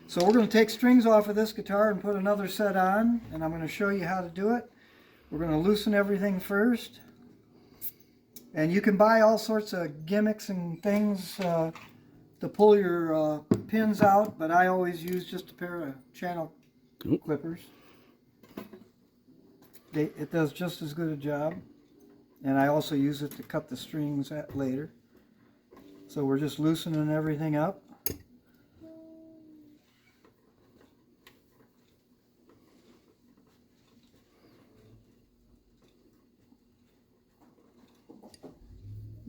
So we're going to take strings off of this guitar and put another set on, and I'm going to show you how to do it. We're going to loosen everything first. And you can buy all sorts of gimmicks and things to pull your pins out, but I always use just a pair of channel clippers. It does just as good a job. And I also use it to cut the strings later. So we're just loosening everything up.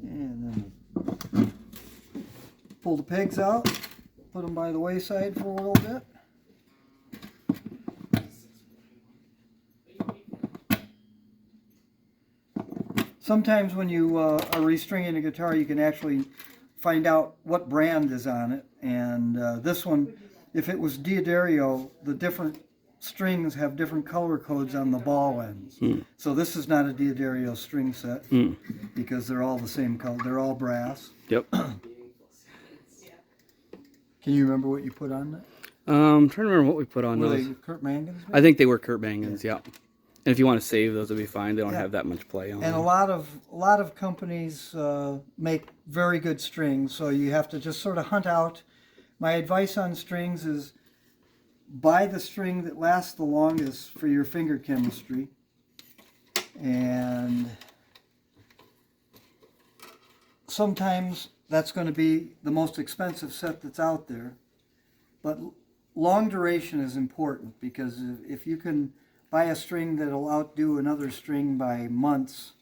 And then pull the pegs out, put them by the wayside for a little bit. Sometimes when you are restringing a guitar, you can actually find out what brand is on it. And this one, if it was D'Addario, the different strings have different color codes on the ball ends. So this is not a D'Addario string set because they're all the same color. They're all brass. Yep. Can you remember what you put on that? I'm trying to remember what we put on Were those. they Kurt Mangans? I think they were Kurt Mangans, yeah. And if you want to save those, it'll be fine. They don't have that much play on them. And a lot of companies make very good strings, so you have to just sort of hunt out. My advice on strings is buy the string that lasts the longest for your finger chemistry. And sometimes that's going to be the most expensive set that's out there. But long duration is important, because if you can buy a string that'll outdo another string by months,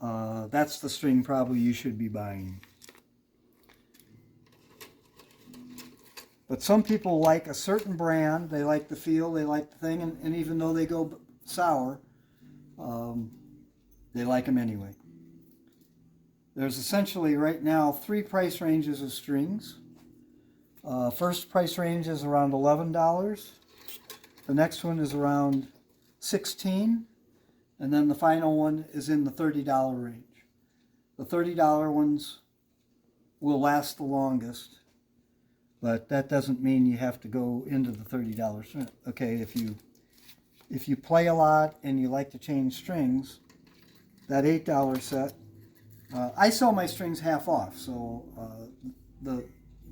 that's the string probably you should be buying. But some people like a certain brand, they like the feel, they like the thing, and even though they go sour, they like them anyway. There's essentially right now 3 price ranges of strings. First price range is around $11. The next one is around $16, and then the final one is in the $30 range. The $30 ones will last the longest, but that doesn't mean you have to go into the $30. Okay, if you play a lot and you like to change strings, that $8 set, I sell my strings half off, so the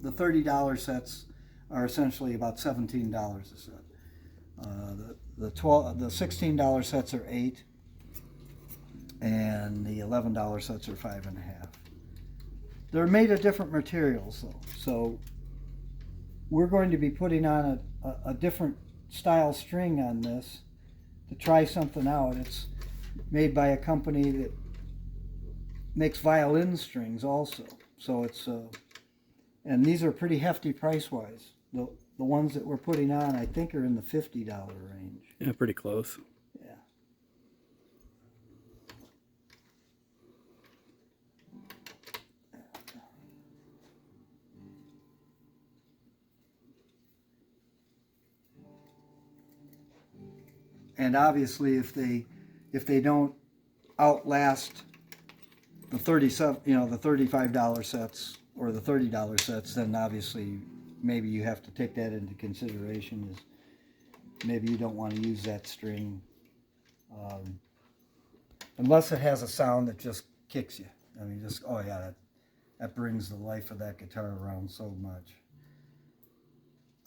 $30 sets are essentially about $17 a set. The $16 sets are $8, and the $11 sets are $5.50. They're made of different materials, though. So we're going to be putting on a different style string on this to try something out. It's made by a company that makes violin strings also. So it's and these are pretty hefty price-wise. The ones that we're putting on, I think, are in the $50 range. Yeah, pretty close. Yeah. And obviously, if they don't outlast the the $35 sets or the $30 sets, then obviously maybe you have to take that into consideration. Is maybe you don't want to use that string unless it has a sound that just kicks you. I mean, just, oh yeah, that brings the life of that guitar around so much.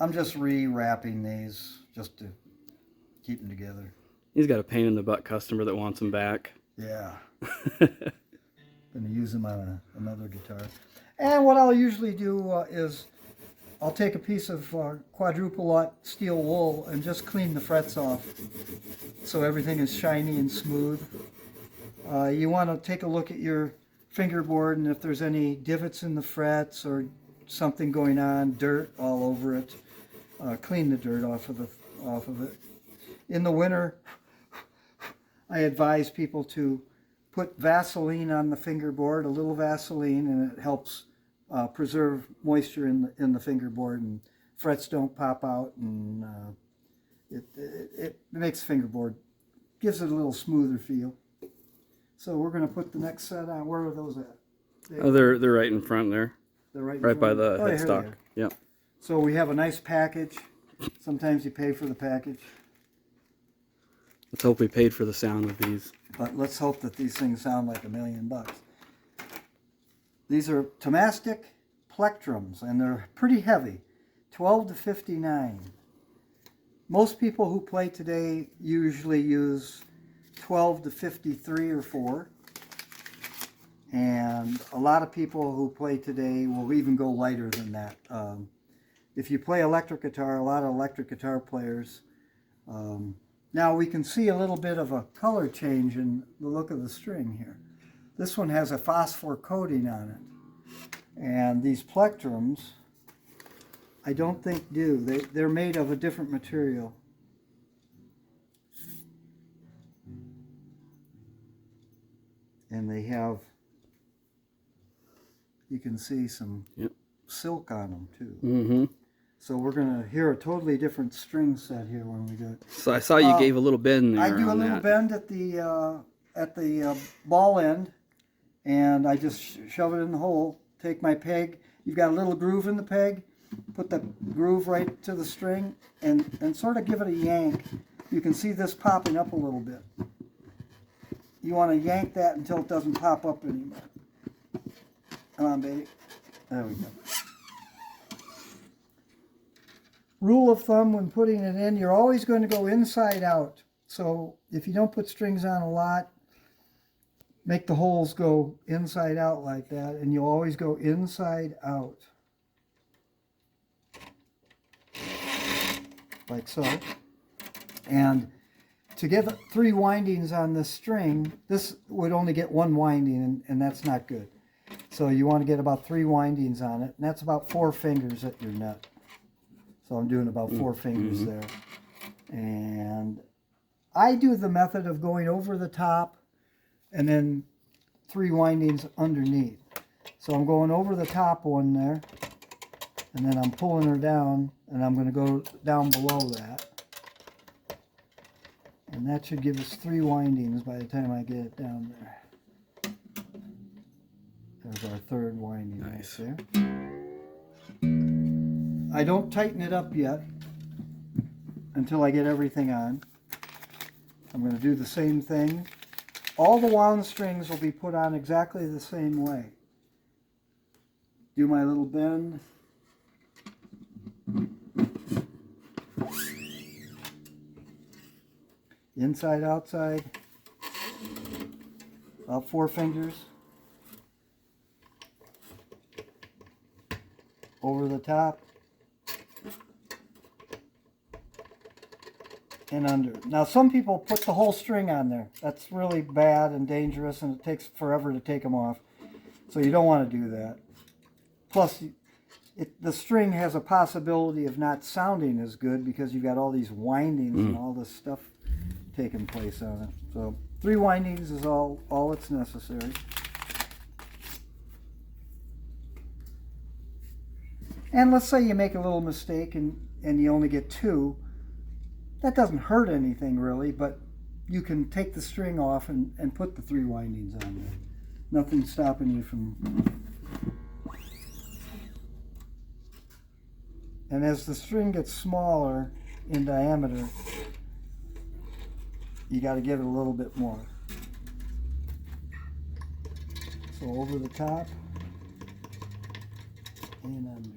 I'm just rewrapping these just to keep them together. He's got a pain in the butt customer that wants them back. Yeah. Going to use them on another guitar. And what I'll usually do is I'll take a piece of quadruple aught steel wool and just clean the frets off so everything is shiny and smooth. You want to take a look at your fingerboard, and if there's any divots in the frets or something going on, dirt all over it, clean the dirt off of it. In the winter, I advise people to put Vaseline on the fingerboard, a little Vaseline, and it helps preserve moisture in the fingerboard, and frets don't pop out, and it makes the fingerboard, gives it a little smoother feel. So we're going to put the next set on. Where are those at? They're right in front there. They're right by the here headstock. they are. Yeah. So we have a nice package. Sometimes you pay for the package. Let's hope we paid for the sound of these. But let's hope that these things sound like $1 million. These are Tomastic plectrums, and they're pretty heavy, 12 to 59. Most people who play today usually use 12 to 53 or 4. And a lot of people who play today will even go lighter than that. If you play electric guitar, a lot of electric guitar players, now we can see a little bit of a color change in the look of the string here. This one has a phosphor coating on it. And these plectrums, I don't think do. They're made of a different material. And they have, you can see some silk on them too. Mm-hmm. So we're going to hear a totally different string set here when we do it. So I saw you gave a little bend there. I do a on little that. bend at the ball end, and I just shove it in the hole. Take my peg. You've got a little groove in the peg. Put the groove right to the string, and sort of give it a yank. You can see this popping up a little bit. You want to yank that until it doesn't pop up anymore. Come on, baby. There we go. Rule of thumb when putting it in, you're always going to go inside out. So if you don't put strings on a lot, make the holes go inside out like that, and you'll always go inside out. Like so. And to get 3 windings on this string, this would only get 1 winding, and that's not good. So you want to get about 3 windings on it, and that's about 4 fingers at your nut. So I'm doing about 4 fingers there. And I do the method of going over the top and then 3 windings underneath. So I'm going over the top one there, and then I'm pulling her down, and I'm going to go down below that. And that should give us 3 windings by the time I get it down there. There's our 3rd winding right there. I don't tighten it up yet until I get everything on. I'm going to do the same thing. All the wound strings will be put on exactly the same way. Do my little bend. Inside, outside. About 4 fingers. Over the top. And under. Now some people put the whole string on there. That's really bad and dangerous, and it takes forever to take them off. So you don't want to do that. Plus, the string has a possibility of not sounding as good because you've got all these windings and all this stuff taking place on it. So 3 windings is all that's necessary. And let's say you make a little mistake and you only get 2. That doesn't hurt anything really, but you can take the string off and put the 3 windings on there. Nothing's stopping you from... And as the string gets smaller in diameter, you got to give it a little bit more. So over the top and under.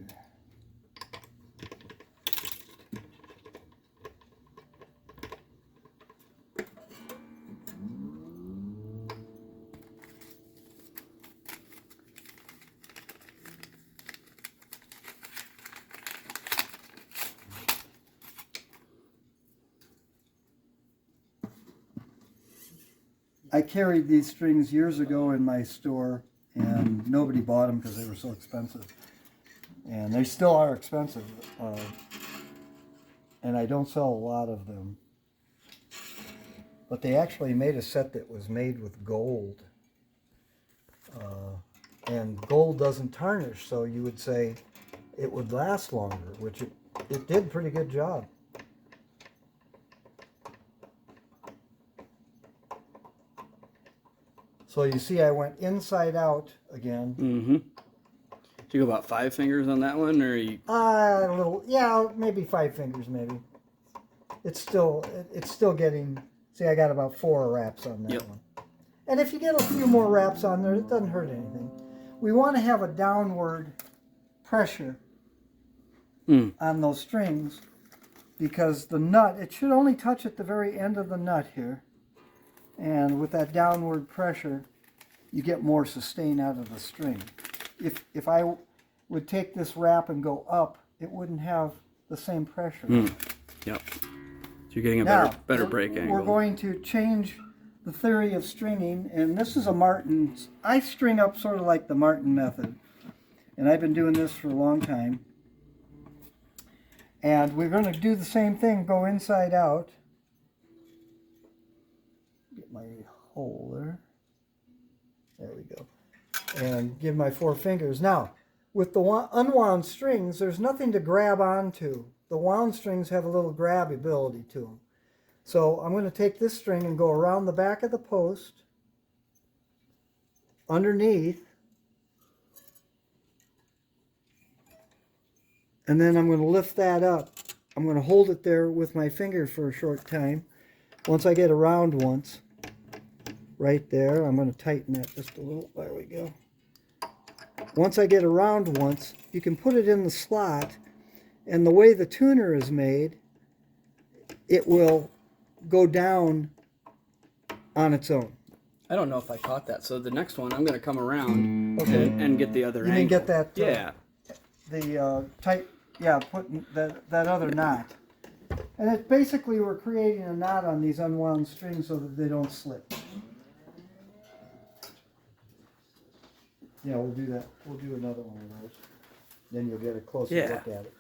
I carried these strings years ago in my store, and nobody bought them because they were so expensive. And they still are expensive. And I don't sell a lot of them. But they actually made a set that was made with gold. And gold doesn't tarnish, so you would say it would last longer, which it did a pretty good job. So you see I went inside out again. Mm-hmm. Do you go about 5 fingers on that one, or you? A little, yeah, maybe 5 fingers, maybe. It's still getting. See, I got about 4 wraps on that one. And if you get a few more wraps on there, it doesn't hurt anything. We want to have a downward pressure on those strings, because the nut, it should only touch at the very end of the nut here. And with that downward pressure, you get more sustain out of the string. If I would take this wrap and go up, it wouldn't have the same pressure. Yep. So you're getting a better break angle. We're going to change the theory of stringing, and this is a Martin. I string up sort of like the Martin method, and I've been doing this for a long time. And we're going to do the same thing, go inside out. Get my hole there. There we go. And give my 4 fingers. Now, with the unwound strings, there's nothing to grab onto. The wound strings have a little grab ability to them. So I'm going to take this string and go around the back of the post, underneath, and then I'm going to lift that up. I'm going to hold it there with my finger for a short time. Once I get around once, right there, I'm going to tighten that just a little. There we go. Once I get around once, you can put it in the slot, and the way the tuner is made, it will go down on its own. I don't know if I caught that. So the next one, I'm going to come around and get the other angle. You didn't get that? Yeah. The tight, yeah, putting that other knot. And it basically, we're creating a knot on these unwound strings so that they don't slip. Yeah, we'll do that. We'll do another one of those. Then you'll get a closer look at it.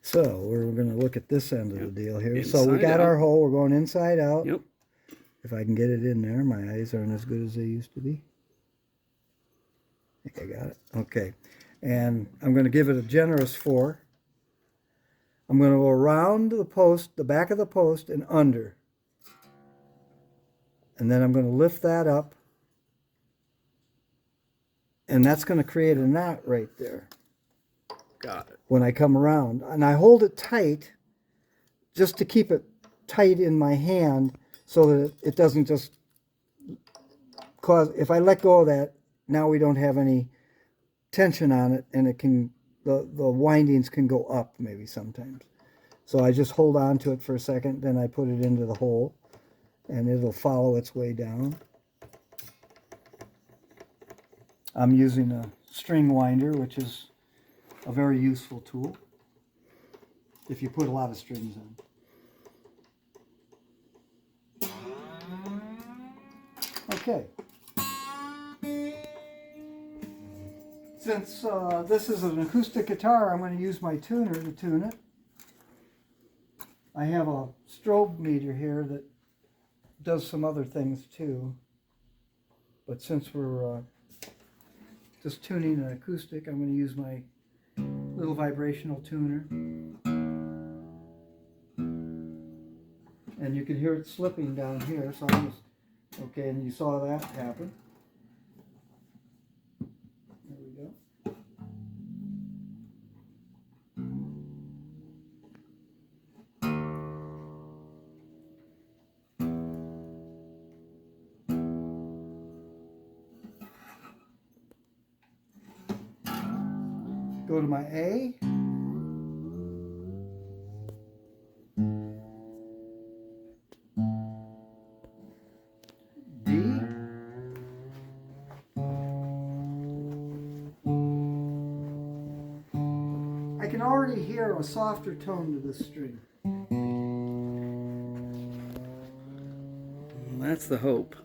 So we're going to look at this end of the deal here. Inside so we got out. our hole. We're going inside out. Yep. If I can get it in there. My eyes aren't as good as they used to be. I think I got it. Okay. And I'm going to give it a generous 4. I'm going to go around the post, the back of the post, and under. And then I'm going to lift that up. And that's going to create a knot right there. Got it. When I come around. And I hold it tight just to keep it tight in my hand so that it doesn't just cause, if I let go of that, now we don't have any tension on it, and it can, the windings can go up maybe sometimes. So I just hold on to it for a second, then I put it into the hole, and it'll follow its way down. I'm using a string winder, which is a very useful tool if you put a lot of strings on. Okay. Since this is an acoustic guitar, I'm going to use my tuner to tune it. I have a strobe meter here that does some other things too. But since we're just tuning an acoustic, I'm going to use my little vibrational tuner. And you can hear it slipping down here, so I'm just, okay, and you saw that happen. There we go. Go to my A. D. I can already hear a softer tone to this string. That's the hope.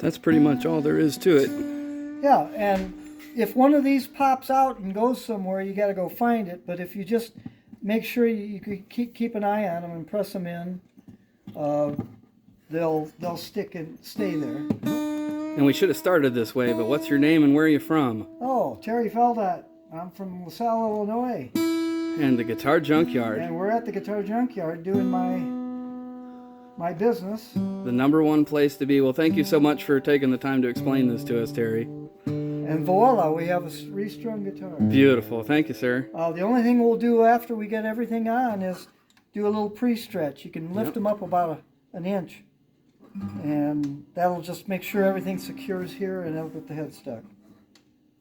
That's pretty much all there is to it. Yeah, and if one of these pops out and goes somewhere, you got to go find it. But if you just make sure you keep an eye on them and press them in, they'll stick and stay there. And we should have started this way, but what's your name and where are you from? Oh, Terry Feldott. I'm from LaSalle, Illinois. And the Guitar Junkyard. And we're at the Guitar Junkyard doing my business. The #1 place to be. Well, thank you so much for taking the time to explain this to us, Terry. And voila, we have a restrung guitar. Beautiful. Thank you, sir. The only thing we'll do after we get everything on is do a little pre-stretch. You can lift them up about an inch. And that'll just make sure everything secures here and it'll get the head stuck.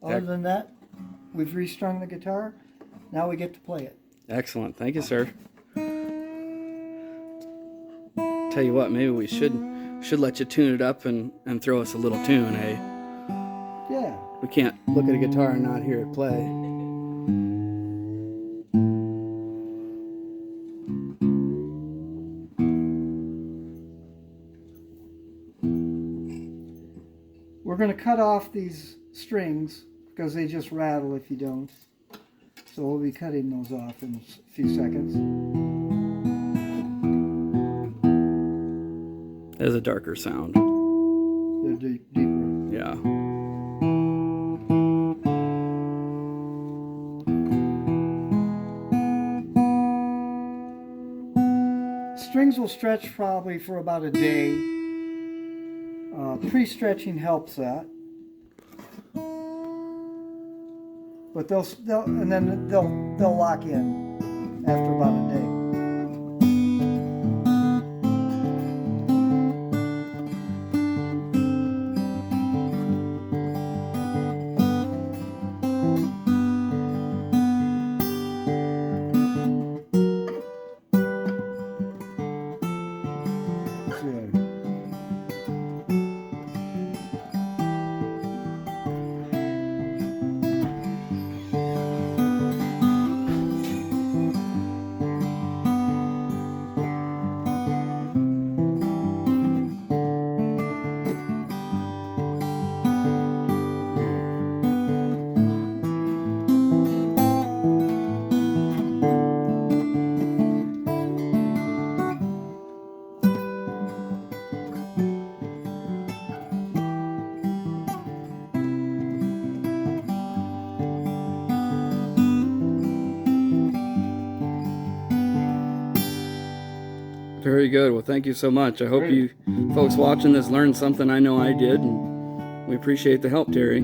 Other than that, we've restrung the guitar. Now we get to play it. Excellent. Thank you, sir. Tell you what, maybe we should let you tune it up and throw us a little tune, eh? Yeah. We can't look at a guitar and not hear it play. We're going to cut off these strings because they just rattle if you don't. So we'll be cutting those off in a few seconds. There's a darker sound. They're deeper. Yeah. Strings will stretch probably for about a day. Pre-stretching helps that. But they'll lock in after about a day. Very good. Well, thank you so much. I hope you folks watching this learned something. I know I did, and we appreciate the help, Terry.